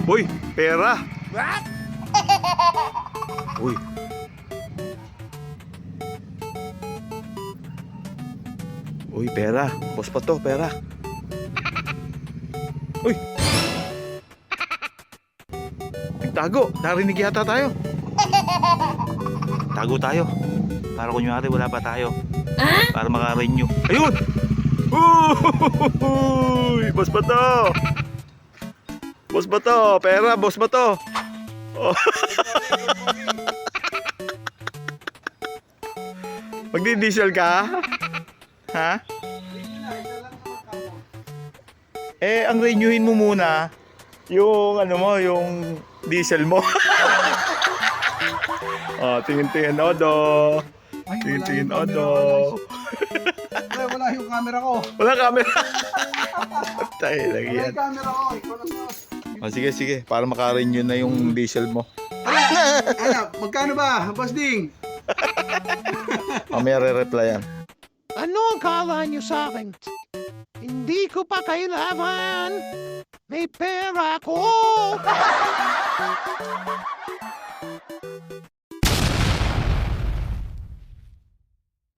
Uy, pera. What? Uy. Uy, pera. Boss pa to, pera. Uy. Tago. Narinig yata tayo. Tago tayo. Para kunyari wala pa tayo. Para maka-renew. Ayun! Uy! Boss ba to? Boss ba to? Pera, boss ba to? Oh. Magdi-diesel ka? Ha? Eh, ang renewin mo muna yung ano mo, yung diesel mo. Oh, tingin-tingin Odo. Tingin-tingin Odo. Wala yung camera ko. Wala camera. Tayo lang Wala yan. yung camera ko. Ikaw lang na. Oh, sige, sige. Para maka-renew na yung diesel mo. Ano, magkano ba, Boss Ding? Mamaya re-replyan. Ano ang kala niyo sa akin? Hindi ko pa kailangan. May pera ko.